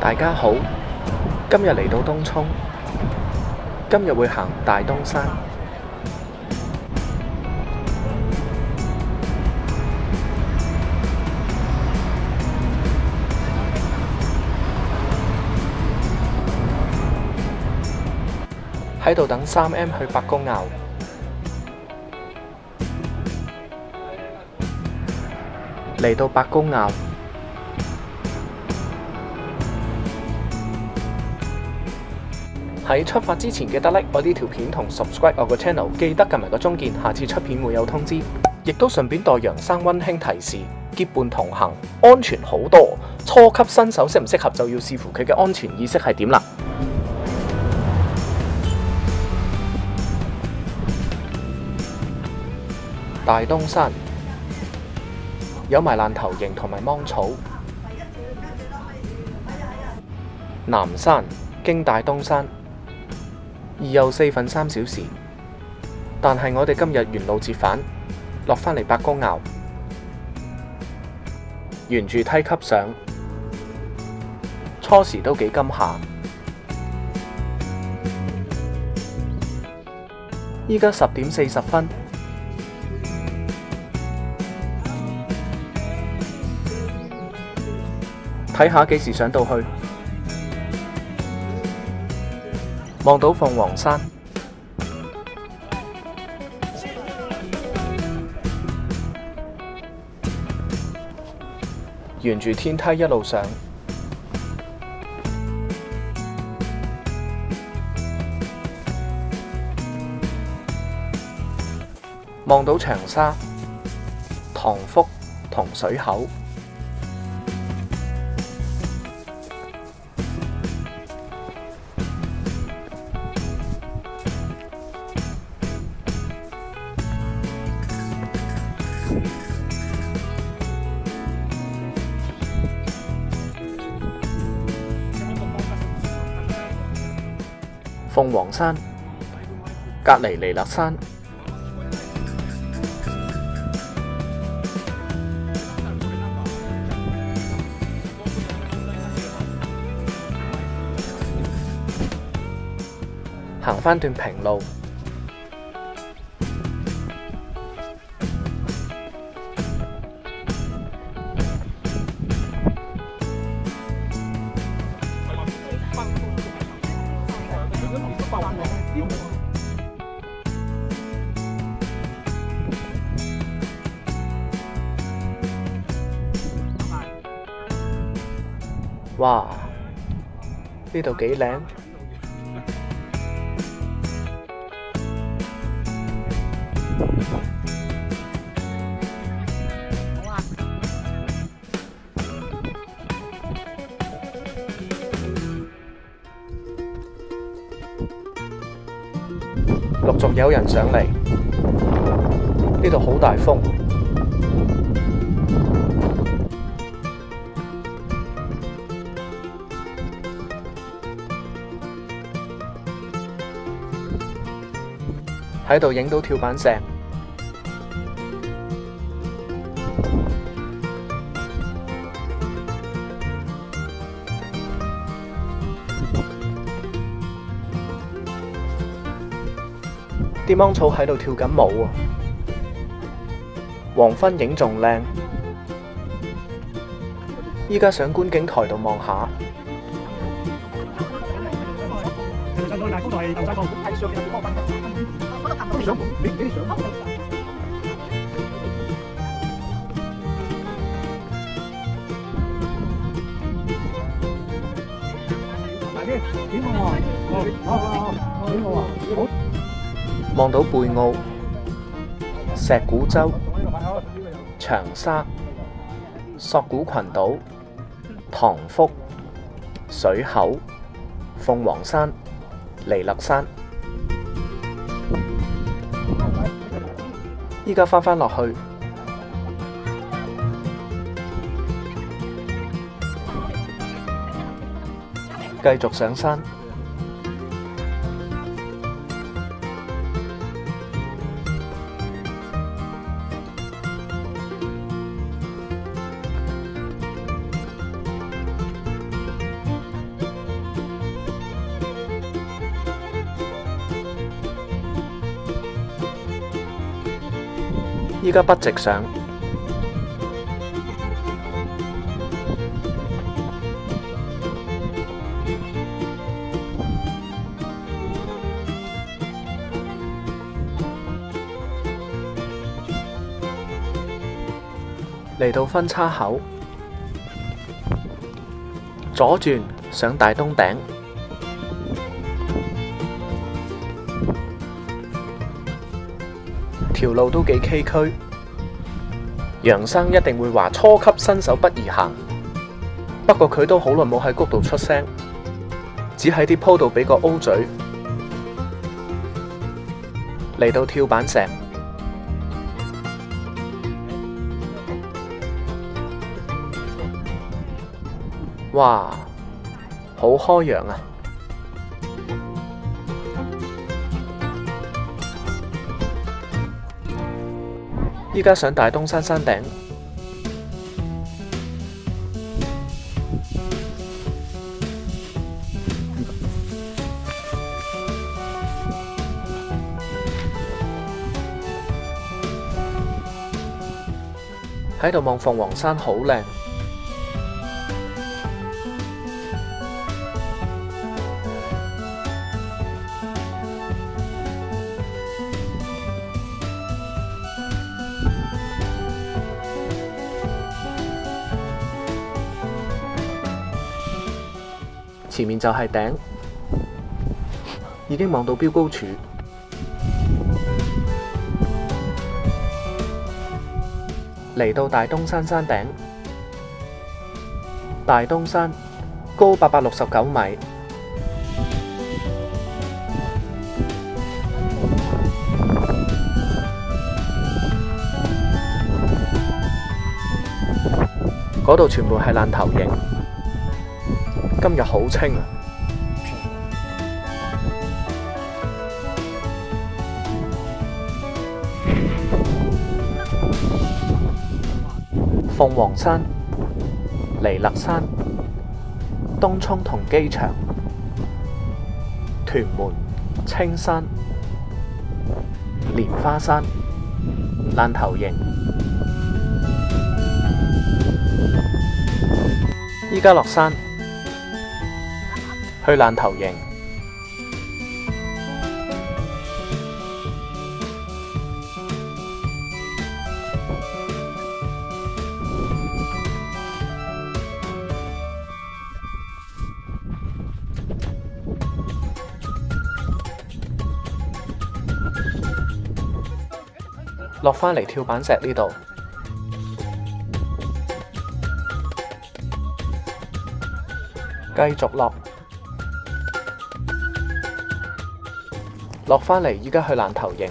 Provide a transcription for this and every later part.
大家好，今日嚟到東涌，今日會行大東山。喺度等3M 去伯公坳。嚟到伯公坳，喺出發之前記得 like 我呢條片同 subscribe 我個 channel， 記得撳埋個鐘鍵，下次出片會有通知。亦都順便代楊生溫馨提示：結伴同行，安全好多。初級新手適唔適合就要視乎佢嘅安全意識係點啦。大東山有埋爛頭營同埋芒草。南山經大東山而又4分3小時，但係我哋今日沿路折返，落返嚟伯公坳，沿住梯級上，初時都幾金下。依家10點40分。睇下幾時上到去，望到鳳凰山，沿住天梯一路上，望到長沙、塘福同水口。鳳凰山隔離彌勒山，行返段平路，哇！呢度幾靚。陸續有人上嚟，呢度好大風。喺度影到跳板石。啲芒草喺度跳緊舞啊！黃昏影仲靚。依家上觀景台度望下。望到貝澳、石鼓洲、長沙、索罟群島、塘福、水口、鳳凰山、彌勒山。依家返落去，繼續上山。依家筆直上，嚟到分叉口，左轉上大東頂，條路都幾崎嶇，楊生一定會話初級新手不宜行。不過佢都好耐冇喺谷度出聲，只喺啲鋪度俾個 O 嘴。嚟到跳板石，哇，好開揚啊！依家上大東山山頂，喺度望鳳凰山好靚。前面就係頂，已經望到標高柱。嚟到大東山山頂，大東山高869米，嗰度全部係爛頭營。今日好清啊！鳳凰山、彌勒山、東涌同機場、屯門、青山、蓮花山、爛頭營。依家落山。去爛頭營，落返嚟跳板石呢度，繼續落返嚟，依家去爛頭營。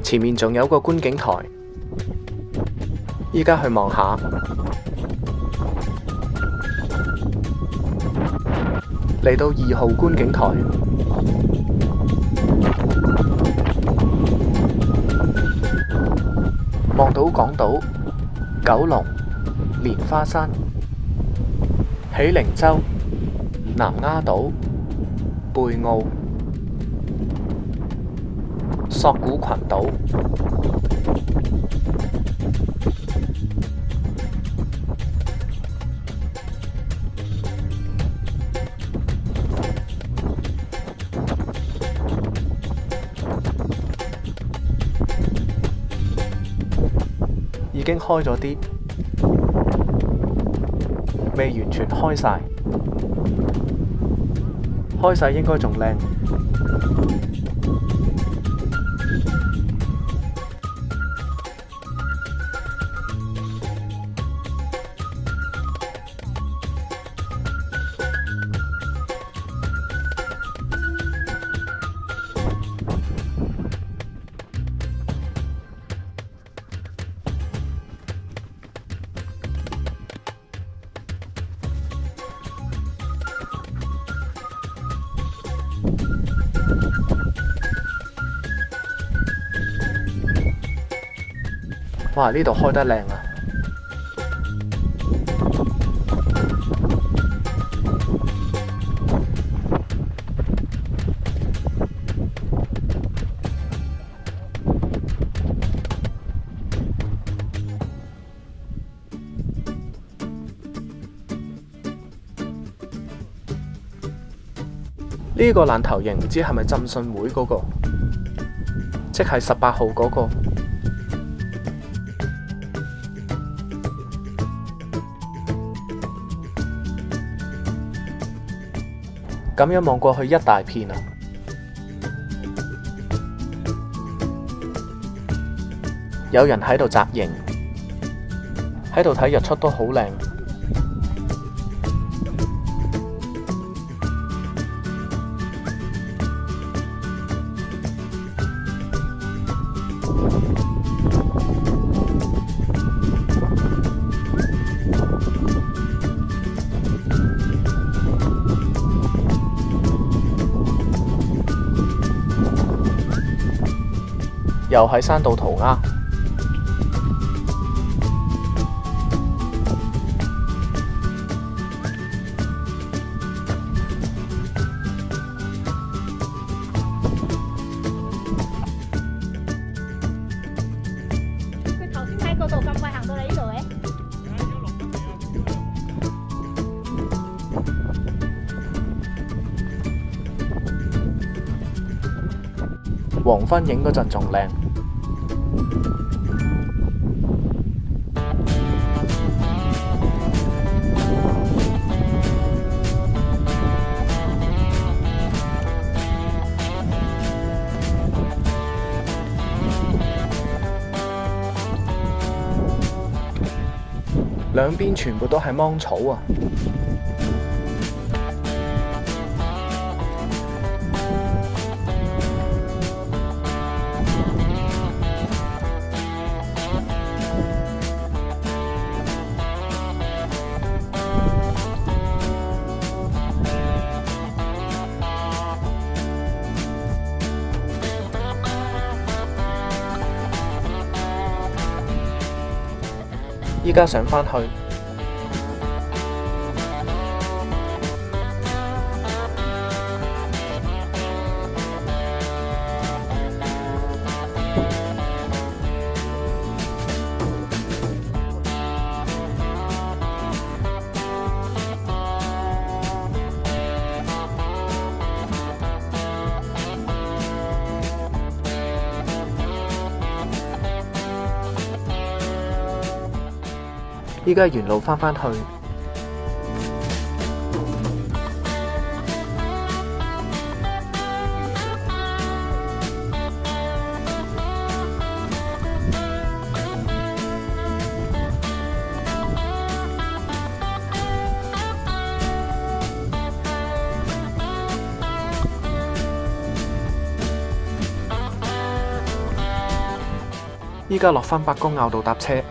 前面仲有個觀景台，依家去望下。嚟到2號觀景台，望到港島、九龍、蓮花山、喜靈洲、南丫島、貝澳、索罟群島。已經開咗啲，未完全開晒，開晒應該仲靚。哇！呢度開得靚啊！呢個爛頭型唔知係咪浸信會嗰個，即係18號嗰個。咁樣望過去一大片啊！有人喺度紮營，喺度睇日出都好靚。又喺山度塗鴉。佢頭先喺嗰度咁快行到嚟呢度嘅？黃昏影嗰陣仲靚。兩邊全部都係芒草啊！依家上返去，依家沿路返返去。依家落返伯公坳道搭車。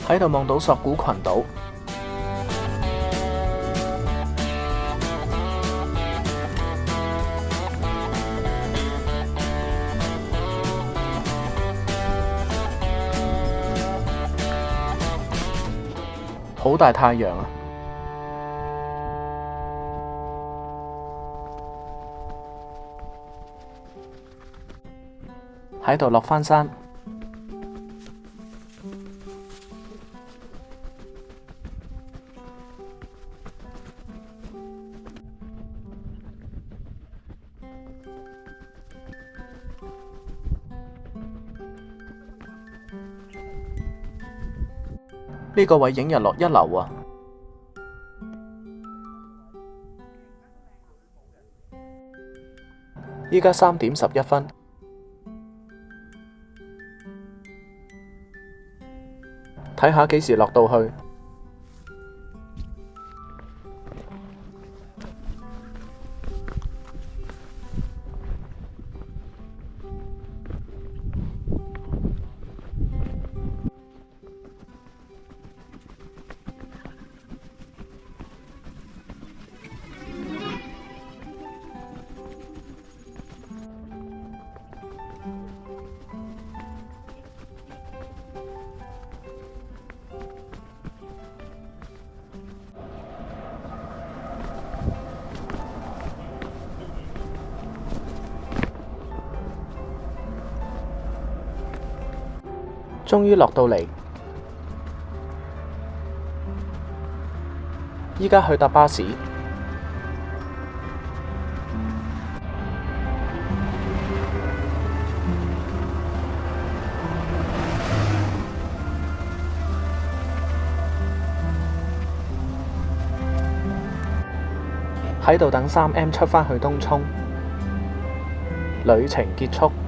喺度望到索罟群島，好大太陽啊！喺度落返山。呢個位影日落一流啊！依家3點11分，睇下幾時落到去。終於落到嚟，依家去搭巴士。喺度等3M 出返去東涌，旅程結束。